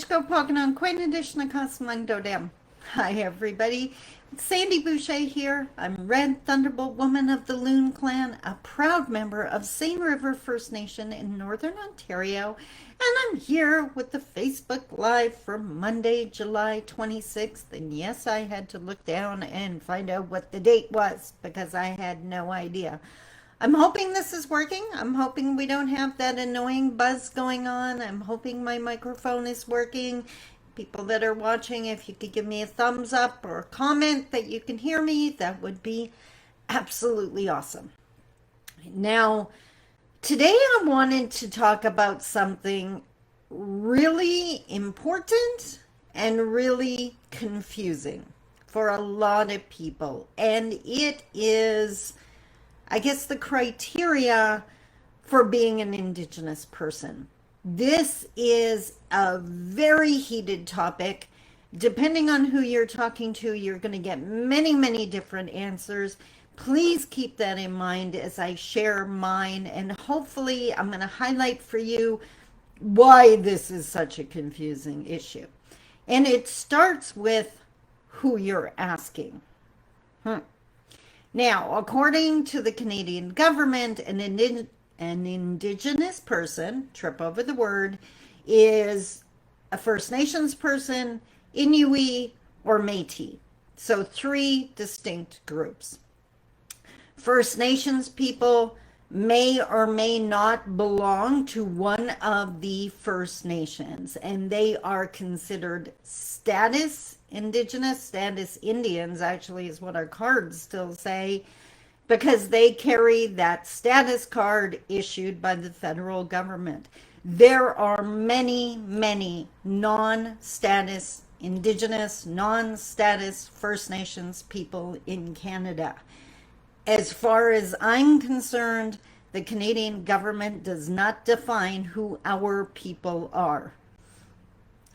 Ashko Pognon, Queen Edition of Cosmang Dodem. Hi, everybody. Sandy Boucher here. I'm Red Thunderbolt Woman of the Loon Clan, a proud member of Seine River First Nation in Northern Ontario, and I'm here with the Facebook Live for Monday, July 26th. And yes, I had to look down and find out what the date was because I had no idea. I'm hoping this is working. I'm hoping we don't have that annoying buzz going on. I'm hoping my microphone is working. People that are watching, if you could give me a thumbs up or a comment that you can hear me, that would be absolutely awesome. Now, today I wanted to talk about something really important and really confusing for a lot of people. And it is, I guess, the criteria for being an Indigenous person. This is a very heated topic. Depending on who you're talking to, you're going to get many, many different answers. Please keep that in mind as I share mine, and hopefully I'm going to highlight for you why this is such a confusing issue. And it starts with who you're asking. Now, according to the Canadian government, an Indigenous person, trip over the word, is a First Nations person, Inuit, or Metis. So 3 distinct groups. First Nations people may or may not belong to one of the First Nations, and they are considered status Indigenous, status Indians, actually is what our cards still say, because they carry that status card issued by the federal government. There are many, many non-status Indigenous, non-status First Nations people in Canada. As far as I'm concerned, the Canadian government does not define who our people are.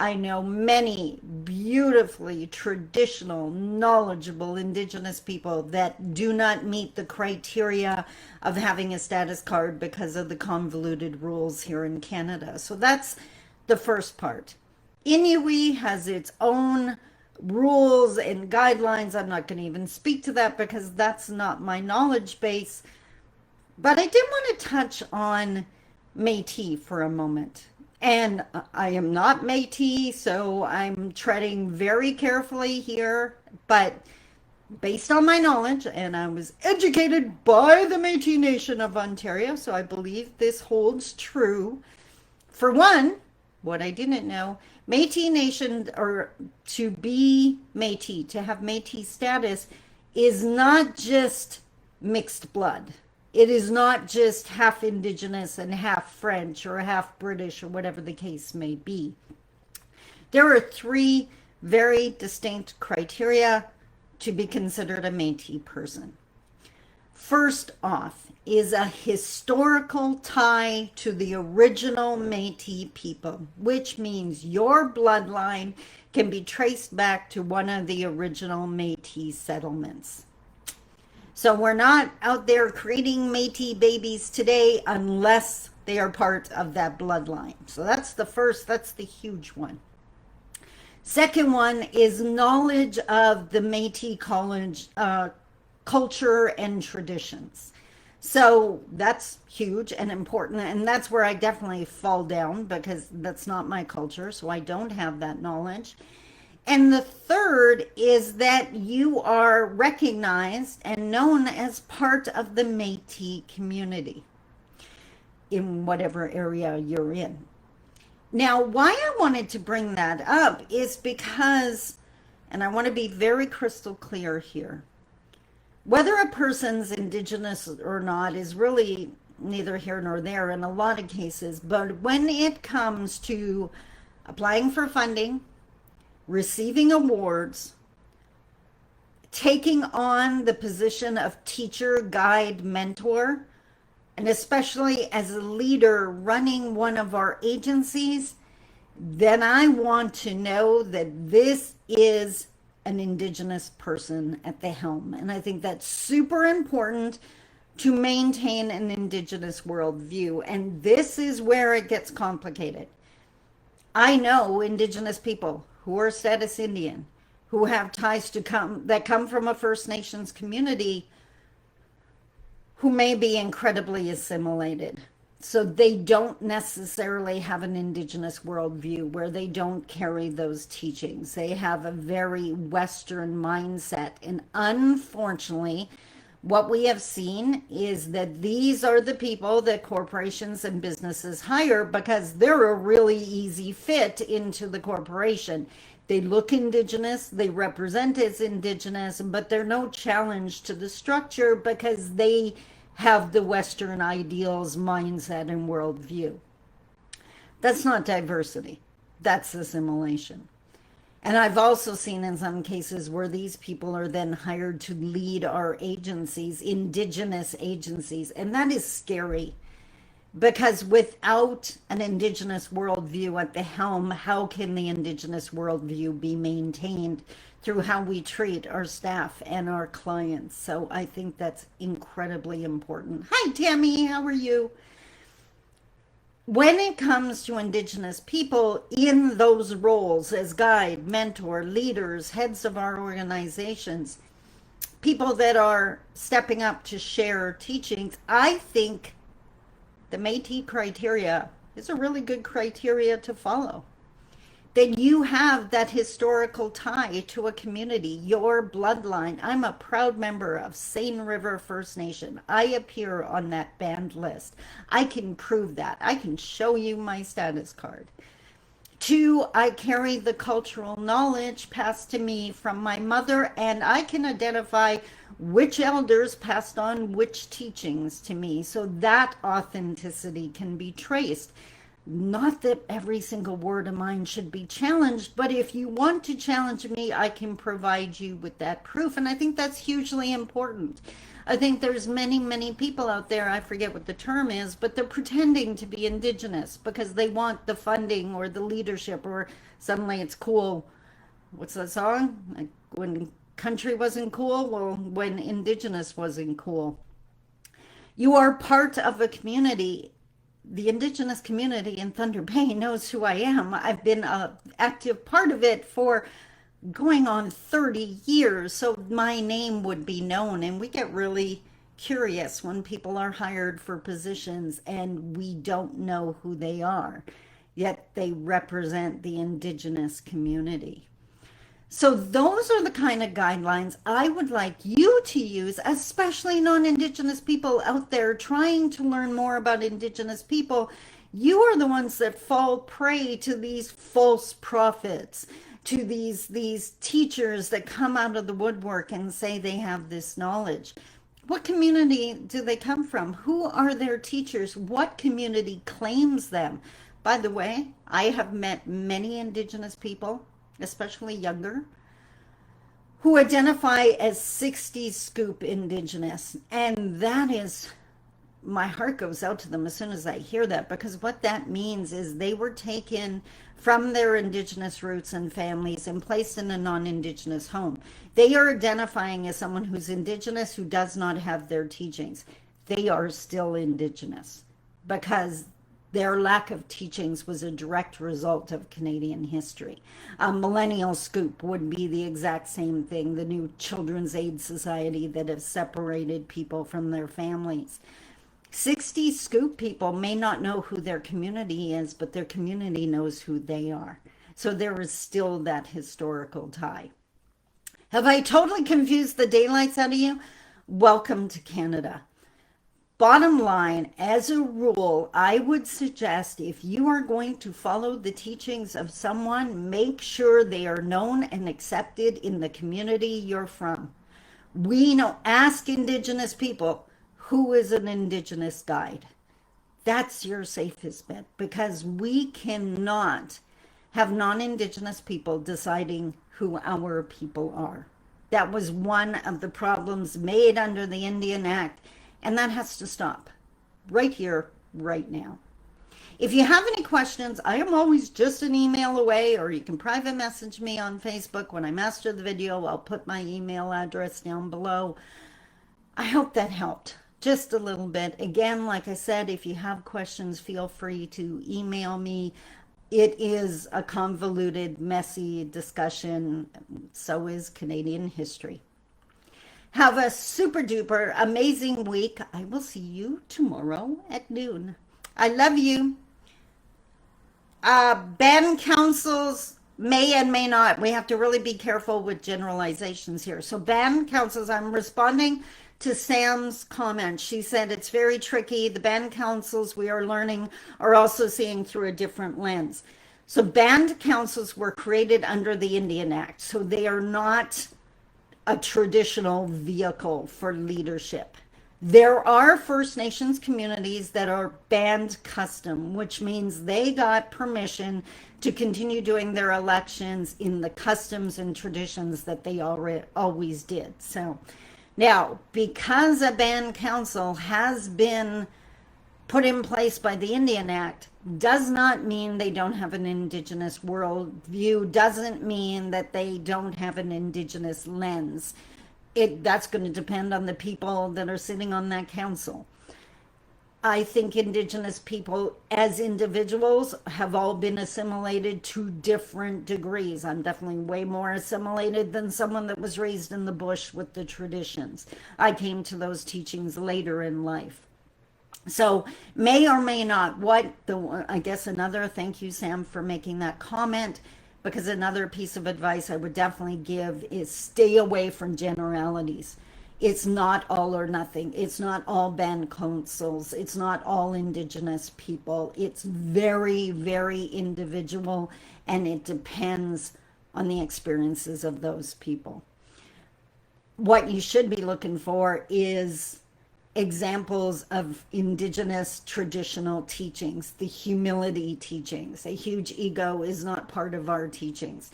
I know many beautifully traditional, knowledgeable Indigenous people that do not meet the criteria of having a status card because of the convoluted rules here in Canada. So that's the first part. Inuit has its own rules and guidelines. I'm not going to even speak to that because that's not my knowledge base. But I did want to touch on Métis for a moment. And I am not Métis, so I'm treading very carefully here. But based on my knowledge, and I was educated by the Métis Nation of Ontario, so I believe this holds true. For one, what I didn't know, Métis Nation, or to be Métis, to have Métis status, is not just mixed blood. It is not just half Indigenous and half French or half British or whatever the case may be. There are 3 very distinct criteria to be considered a Métis person. First off is a historical tie to the original Métis people, which means your bloodline can be traced back to one of the original Métis settlements. So we're not out there creating Métis babies today unless they are part of that bloodline. So that's the first, that's the huge one. Second one is knowledge of the Métis culture and traditions. So that's huge and important, and that's where I definitely fall down because that's not my culture, so I don't have that knowledge. And the third is that you are recognized and known as part of the Métis community in whatever area you're in. Now, why I wanted to bring that up is because, and I want to be very crystal clear here, whether a person's Indigenous or not is really neither here nor there in a lot of cases, but when it comes to applying for funding, receiving awards, taking on the position of teacher, guide, mentor, and especially as a leader running one of our agencies, then I want to know that this is an Indigenous person at the helm. And I think that's super important to maintain an Indigenous worldview. And this is where it gets complicated. I know Indigenous people who are status Indian, who have ties to come from a First Nations community, who may be incredibly assimilated. So they don't necessarily have an Indigenous worldview where they don't carry those teachings. They have a very Western mindset. And unfortunately, what we have seen is that these are the people that corporations and businesses hire because they're a really easy fit into the corporation. They look Indigenous, they represent as Indigenous, but they're no challenge to the structure because they have the Western ideals, mindset, and worldview. That's not diversity, that's assimilation. And I've also seen in some cases where these people are then hired to lead our agencies, Indigenous agencies, and that is scary because without an Indigenous worldview at the helm, how can the Indigenous worldview be maintained through how we treat our staff and our clients? So I think that's incredibly important. Hi, Tammy, how are you? When it comes to Indigenous people in those roles as guide, mentor, leaders, heads of our organizations, people that are stepping up to share teachings, I think the Métis criteria is a really good criteria to follow. That you have that historical tie to a community, your bloodline. I'm a proud member of Seine River First Nation. I appear on that banned list. I can prove that. I can show you my status card. Two, I carry the cultural knowledge passed to me from my mother, and I can identify which elders passed on which teachings to me. So that authenticity can be traced. Not that every single word of mine should be challenged, but if you want to challenge me, I can provide you with that proof. And I think that's hugely important. I think there's many people out there, I forget what the term is, but they're pretending to be Indigenous because they want the funding or the leadership, or suddenly it's cool. What's that song? Like when country wasn't cool? Well, when Indigenous wasn't cool. You are part of a community. The Indigenous community in Thunder Bay knows who I am. I've been an active part of it for going on 30 years, so my name would be known. And we get really curious when people are hired for positions and we don't know who they are, yet they represent the Indigenous community. So those are the kind of guidelines I would like you to use, especially non-Indigenous people out there trying to learn more about Indigenous people. You are the ones that fall prey to these false prophets, to these teachers that come out of the woodwork and say they have this knowledge. What community do they come from? Who are their teachers? What community claims them? By the way, I have met many Indigenous people, especially younger, who identify as 60s scoop Indigenous. And that is, my heart goes out to them as soon as I hear that, because what that means is they were taken from their Indigenous roots and families and placed in a non-Indigenous home. They are identifying as someone who's Indigenous who does not have their teachings. They are still Indigenous because their lack of teachings was a direct result of Canadian history. A millennial scoop would be the exact same thing, the new Children's Aid Society that have separated people from their families. 60 scoop people may not know who their community is, but their community knows who they are. So there is still that historical tie. Have I totally confused the daylights out of you? Welcome to Canada. Bottom line, as a rule, I would suggest if you are going to follow the teachings of someone, make sure they are known and accepted in the community you're from. We know, ask Indigenous people, who is an Indigenous guide? That's your safest bet, because we cannot have non-Indigenous people deciding who our people are. That was one of the problems made under the Indian Act. And that has to stop right here, right now. If you have any questions, I am always just an email away, or you can private message me on Facebook. When I master the video, I'll put my email address down below. I hope that helped just a little bit. Again, like I said, if you have questions, feel free to email me. it is a convoluted, messy discussion. So is Canadian history. Have a super duper amazing week. I will see you tomorrow at noon. I love you. Band councils may and may not. We have to really be careful with generalizations here. So band councils, I'm responding to Sam's comment. She said it's very tricky. The band councils we are learning are also seeing through a different lens. So band councils were created under the Indian Act. So they are not a traditional vehicle for leadership. There are First Nations communities that are band custom, which means they got permission to continue doing their elections in the customs and traditions that they always did. So now, because a band council has been put in place by the Indian Act, does not mean they don't have an Indigenous worldview, doesn't mean that they don't have an Indigenous lens. That's going to depend on the people that are sitting on that council. I think Indigenous people as individuals have all been assimilated to different degrees. I'm definitely way more assimilated than someone that was raised in the bush with the traditions. I came to those teachings later in life. So may or may not, I guess another, thank you, Sam, for making that comment, because another piece of advice I would definitely give is stay away from generalities. It's not all or nothing. It's not all band councils. It's not all Indigenous people. It's very, very individual, and it depends on the experiences of those people. What you should be looking for is examples of Indigenous traditional teachings, the humility teachings. A huge ego is not part of our teachings.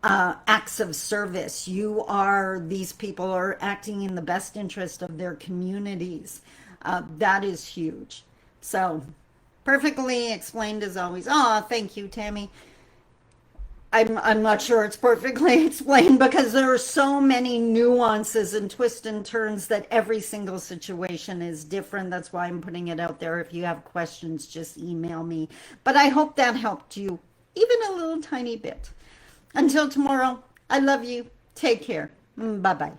Acts of service. These people are acting in the best interest of their communities. That is huge. So, perfectly explained as always. Oh, thank you, Tammy. I'm not sure it's perfectly explained because there are so many nuances and twists and turns that every single situation is different. That's why I'm putting it out there. If you have questions, just email me. But I hope that helped you even a little tiny bit. Until tomorrow, I love you. Take care. Bye-bye.